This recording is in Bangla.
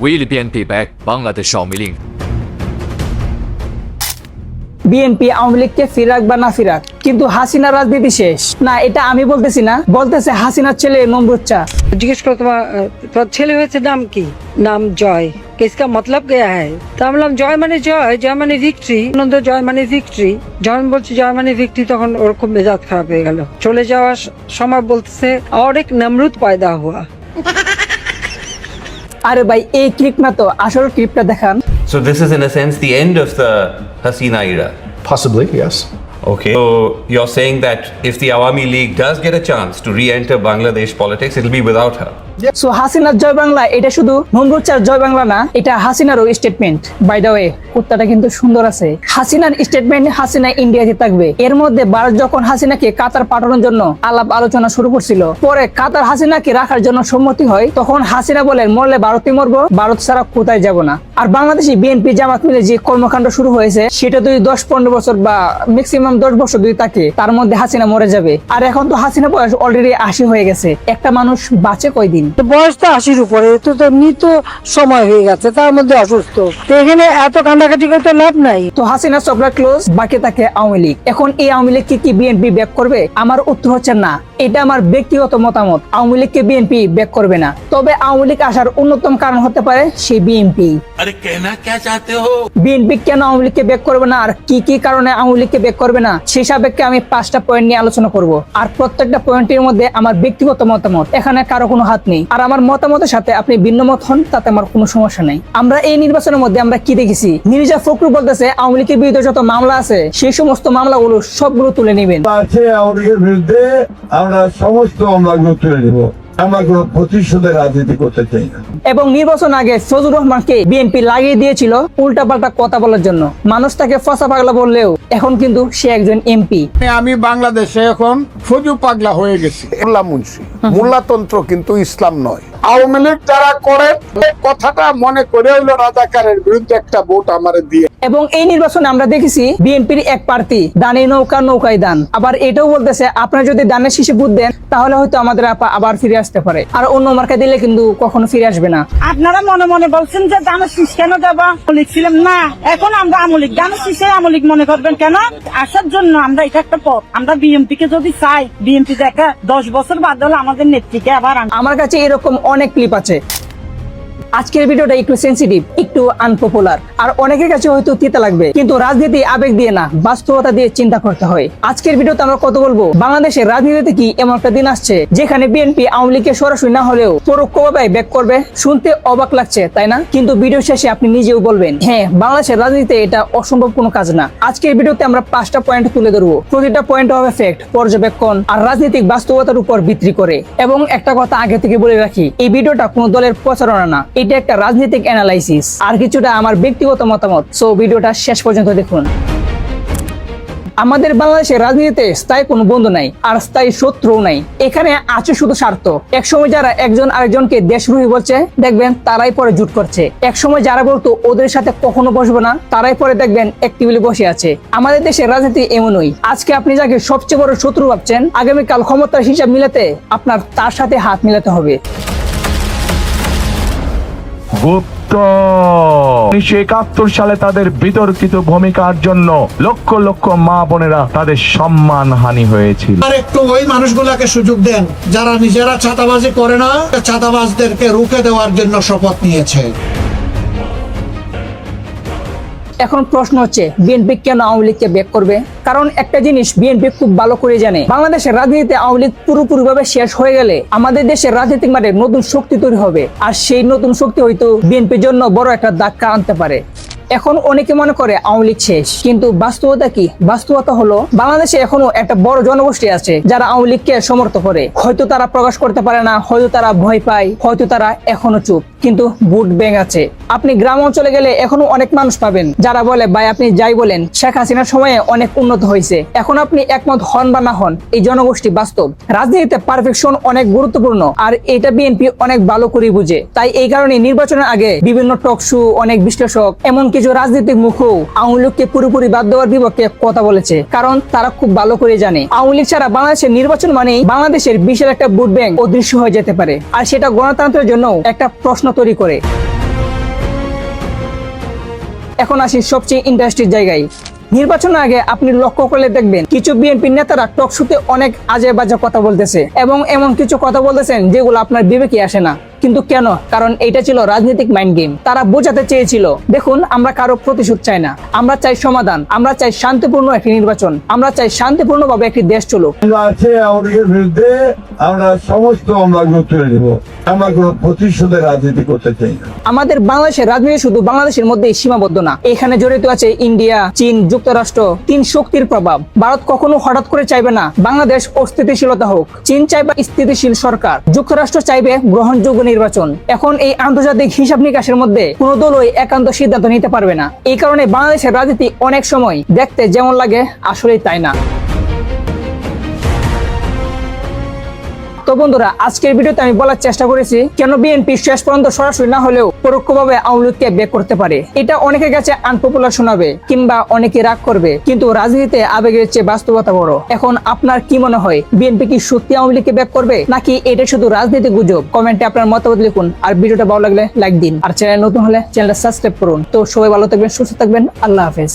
Will BNP back Bangladesh Awami League? BNP Awami লীগকে ফিরাক বা না ফিরাক, কিন্তু হাসিনা রাজনীতি শেষ না, এটা আমি বলতেছি না, বলতেছে হাসিনার ছেলে নমরুদ চা। জিজ্ঞেস করো তোমার ছেলে হয়েছে নাম কি? নাম জয়। इसका मतलब क्या है? তো আমি বললাম জয় মানে জয়, জয় মানে ভিক্টরি। আনন্দ জয় মানে ভিক্টরি। যখন বলছি জয় মানে ভিক্টরি তখন ওর খুব মেজাজ খারাপ হয়ে গেল। চলে যাওয়ার সময় বলতেছে और एक नमरूद पैदा हुआ। আরে ভাই এই ক্লিপ না তো, আসল ক্লিপটা দেখান। So this is in a sense the end of the Hasina era. Possibly, yes. Okay. So you're saying that if the Awami League does get a chance to re-enter Bangladesh politics, it'll be without her. So হাসিনার জয় বাংলা এটা শুধু নমরুদ চার জয় বাংলা না, এটা হাসিনারও স্টেটমেন্ট। বাই দ্য ওয়ে কুত্তাটা কিন্তু সুন্দর আছে। হাসিনার স্টেটমেন্ট, হাসিনা ইন্ডিয়াতে থাকবে। এর মধ্যে ভারত যখন হাসিনাকে কাতার পাঠানোর জন্য আলাপ আলোচনা শুরু করছিল, পরে কাতার হাসিনাকে রাখার জন্য সম্মতি হয়, তখন হাসিনা বলেন মরলে ভারতই মরবো, ভারত ছাড়া কোথায় যাব না। আর বাংলাদেশি বিএনপি জামাত মিলে যে কর্মকাণ্ড শুরু হয়েছে সেটা যদি 10-15 বছর বা ম্যাক্সিমাম 10 বছর যদি থাকে, তার মধ্যে হাসিনা মরে যাবে। আর এখন তো হাসিনা বয়স অলরেডি 80 হয়ে গেছে। একটা মানুষ বাঁচে কয়দিন? বয়স তো 80-র উপরে, তো মৃত সময় হয়ে গেছে, তার মধ্যে অসুস্থ। তো এখানে এত কান্নাকাটি করতে লাভ নাই। তো হাসিনা সবরা ক্লোজ, বাকি থাকে আওয়ামী লীগ। এখন এই আওয়ামী লীগ কি বিএনপি ব্যাক করবে? আমার উত্তর হচ্ছে না। এটা আমার ব্যক্তিগত মতামত, আওয়ামী লীগকে বিএনপি ব্যাক করবে না। তবে আওয়ামী লীগ আসার অন্যতম কারণ হতে পারে সেই বিএনপি। अरे कहना क्या चाहते हो? বিএনপি কেন আওয়ামী লীগকে ব্যাক করবে না আর কি কি কারণে আওয়ামী লীগকে ব্যাক করবে না, সেই সাপেক্ষে আমি 5টা পয়েন্ট নিয়ে আলোচনা করব। আর প্রত্যেকটা পয়েন্টের মধ্যে আমার ব্যক্তিগত মতামত, এখানে কারো কোনো হাত নেই। আর আমার মতামতের সাথে আপনি ভিন্ন মত হন, তাতে আমার কোনো সমস্যা নেই। আমরা এই নির্বাচনের মধ্যে আমরা কি দেখেছি? মির্জা ফখরুল বলতেছে আওয়ামী লীগের বিরুদ্ধে যত মামলা আছে সেই সমস্ত মামলাগুলো সবগুলো তুলে নেবেন। আছে আওয়ামী লীগের বিরুদ্ধে আমরা সমস্ত মামলাগুলো তুলে নেব। আমরা কোনো প্রতিশোধের রাজনীতি করতে চাই না। এবং নির্বাচন আগে ফজলুর রহমানকে বিএনপি লাগিয়ে দিয়েছিল উল্টাপাল্টা কথা বলার জন্য। মানুষ তাকে ফসা পাগলা বললেও এখন কিন্তু সে একজন এমপি। আমি বাংলাদেশে এখন ফজু পাগলা হয়ে গেছি। মোল্লা মুন্সি, মোল্লাতন্ত্র কিন্তু ইসলাম নয়। আওয়ামী লীগ যারা করে কথাটা মনে করে হইলো রাজাকারের বিরুদ্ধে একটা ভোট আমারে দিয়ে। এবং এই নির্বাচনে আমরা দেখেছি বিএনপির এক প্রার্থী দানে নৌকা নৌকায় দান, আবার এটাও বলতেছে আপনারা যদি দানের শীষে ভোট দেন তাহলে হয়তো আমাদের আপা আবার ফিরে আসতে পারে। আর অন্য মার্কা দিলে কিন্তু কখনো ফিরে আসবে না। আপনারা মনে মনে বলছেন যে দানের শীষ কেন দেবা, লিখছিলাম না, এখন আমরা আমলিক দানের শীষে আমলিক মনে করবেন কেন? আসার জন্য আমরা এটা একটা পথ। আমরা বিএনপি কে যদি চাই, বিএনপি দেখা 10 বছর বাদ হলে আমাদের নেত্রীকে আবার আমার কাছে এরকম অনেক ক্লিপ আছে। আজকের ভিডিওটা একটু সেন্সিটিভ, একটু আনপপুলার, আর অনেকের কাছে হয়তো তিতা লাগবে, কিন্তু রাজনীতি আবেগ দিয়ে না, বাস্তবতা দিয়ে চিন্তা করতে হয়। আজকের ভিডিওতে আমরা কথা বলবো বাংলাদেশের রাজনীতিতে কি এমন একটা দিন আসছে যেখানে বিএনপি আওয়ামী লীগকে সরাসরি না হলেও পরোক্ষভাবে ব্যাক করবে। শুনতে অবাক লাগছে তাই না? কিন্তু ভিডিও শেষে আপনি নিজেও বলবেন হ্যাঁ, বাংলাদেশের রাজনীতিতে এটা অসম্ভব কোনো কাজ না। আজকের ভিডিওতে আমরা 5টা পয়েন্ট তুলে ধরবো। প্রতিটা পয়েন্ট হবে ফ্যাক্ট, পর্যবেক্ষণ আর রাজনৈতিক বাস্তবতার উপর ভিত্তি করে। এবং একটা কথা আগে থেকে বলে রাখি, এই ভিডিওটা কোনো দলের প্রচারণা না, এটা একটা রাজনৈতিক অ্যানালাইসিস আর কিছুটা আমার ব্যক্তিগত মতামত। সো ভিডিওটা শেষ পর্যন্ত দেখুন। আমাদের বাংলাদেশের রাজনীতিতে স্থায়ী কোনো বন্ধু নাই আর স্থায়ী শত্রুও নাই, এখানে আছে শুধু স্বার্থ। একসময় যারা একজন আরেকজনকে দেশদ্রোহী বলছে দেখবেন তারাই পরে জুট করছে। একসময় যারা বলতো ওদের সাথে কখনো বসবো না, তারাই পরে দেখবেন এক টেবিলে বসে আছে। আমাদের দেশের রাজনীতি এমনই, আজকে আপনি যাকে সবচেয়ে বড় শত্রু ভাবছেন, আগামীকাল ক্ষমতার হিসাব মিলাতে আপনার তার সাথে হাত মিলাতে হবে। 1971 সালে তাদের বিতর্কিত ভূমিকার জন্য লক্ষ লক্ষ মা বোনেরা তাদের সম্মান হানি হয়েছিল। আর একটু ওই মানুষগুলাকে সুযোগ দেন যারা নিজেরা ছাতাবাজি করে না, ছাতাবাজদেরকে রুখে দেওয়ার জন্য শপথ নিয়েছে। এখন প্রশ্ন হচ্ছে বিএনপি কেন আওয়ামী লীগকে ব্যাক করবে? কারণ একটা জিনিস বিএনপি খুব ভালো করে জানে, বাংলাদেশের রাজনীতিতে আওয়ামী লীগ পুরোপুরি ভাবে শেষ হয়ে গেলে আমাদের দেশের রাজনৈতিক মাঠে নতুন শক্তি তৈরি হবে, আর সেই নতুন শক্তি হয়তো বিএনপির জন্য বড় একটা ধাক্কা আনতে পারে। এখন অনেকে মনে করে আওয়ামী লীগ শেষ, কিন্তু বাস্তবতা কি? বাস্তবতা হলো বাংলাদেশে এখনো একটা বড় জনগোষ্ঠী আছে যারা আওয়ামী লীগকে সমর্থন করে। হয়তো তারা প্রকাশ করতে পারে না, হয়তো তারা ভয় পায়, হয়তো তারা এখনো চুপ, কিন্তু ভোট ব্যাংক আছে। আপনি গ্রাম অঞ্চলে গেলে এখনো অনেক মানুষ পাবেন যারা বলে ভাই আপনি যাই বলেন, শেখ হাসিনার সময়ে অনেক উন্নত হয়েছে। এখন আপনি একমত হন বা না হন, এই জনগোষ্ঠী বাস্তব। রাজনীতিতে পারফেকশন অনেক গুরুত্বপূর্ণ আর এটা বিএনপি অনেক ভালো করে বুঝে। তাই এই কারণে নির্বাচনের আগে বিভিন্ন টক শো, অনেক বিশ্লেষক, এমনকি কিছু রাজনৈতিক মুখও আওয়ামী লীগকে পুরোপুরি বাদ দেওয়ার বিপক্ষে কথা বলেছে, কারণ তারা খুব ভালো করে জানে আওয়ামী লীগ ছাড়া বাংলাদেশের নির্বাচন মানেই বাংলাদেশের বিশাল একটা ভোট ব্যাংক অদৃশ্য হয়ে যেতে পারে, আর সেটা গণতন্ত্রের জন্য একটা প্রশ্ন তৈরি করে। এখন আসি সবচেয়ে ইন্টারেস্টিং জায়গায়। নির্বাচনের আগে আপনি লক্ষ্য করলে দেখবেন কিছু বিএনপি নেতারা টক শোতে অনেক আজে বাজে কথা বলতেছে এবং এমন কিছু কথা বলতেছেন যেগুলো আপনার বিবেকে আসে না। কিন্তু কেন? কারণ এটা ছিল রাজনৈতিক মাইন্ড গেম। তারা বোঝাতে চেয়েছিল, দেখুন আমরা কারো প্রতিশোধ চাই না, আমরা চাই সমাধান, আমরা চাই শান্তিপূর্ণ একটি নির্বাচন, আমরা চাই শান্তিপূর্ণভাবে একটি দেশ চলুক। আছে আমাদের বিরুদ্ধে আমরা সমস্ত মামলাগুলো তুলে নেব। আমরা কোনো প্রতিশোধের রাজনীতি করতে চাই না। আমাদের বাংলাদেশের রাজনীতি শুধু বাংলাদেশের মধ্যেই সীমাবদ্ধ না, এখানে জড়িত আছে ইন্ডিয়া, চীন, যুক্তরাষ্ট্র, তিন শক্তির প্রভাব। ভারত কখনো হঠাৎ করে চাইবে না বাংলাদেশ অস্থিতিশীলতা হোক। চীন চাইবে স্থিতিশীল সরকার, যুক্তরাষ্ট্র চাইবে গ্রহণযোগ্য নির্বাচন। এখন এই আন্তর্জাতিক হিসাব নিকাশের মধ্যে কোনো দলই একান্ত সিদ্ধান্ত নিতে পারবে না। এই কারণে বাংলাদেশের রাজনীতি অনেক সময় দেখতে যেমন লাগে আসলেই তাই না। তো বন্ধুরা, আজকের ভিডিওতে আমি বলার চেষ্টা করেছি কেন বিএনপি শেষ পর্যন্ত সরাসরি না হলেও পরোক্ষভাবে আওয়ামী লীগকে ব্যাক করতে পারে। এটা অনেকের কাছে আনপপুলার শোনাবে কিংবা অনেকে রাগ করবে, কিন্তু রাজনীতিতে আবেগের চেয়ে বাস্তবতা বড়। এখন আপনার কি মনে হয়, বিএনপি কি সত্যি আওয়ামী লীগকে ব্যাক করবে নাকি এটা শুধু রাজনীতি গুজব? কমেন্টে আপনার মতামত লিখুন, আর ভিডিওটা ভালো লাগলে লাইক দিন, আর চ্যানেল নতুন হলে চ্যানেলটা সাবস্ক্রাইব করুন। তো সবাই ভালো থাকবেন, সুস্থ থাকবেন, আল্লাহ হাফেজ।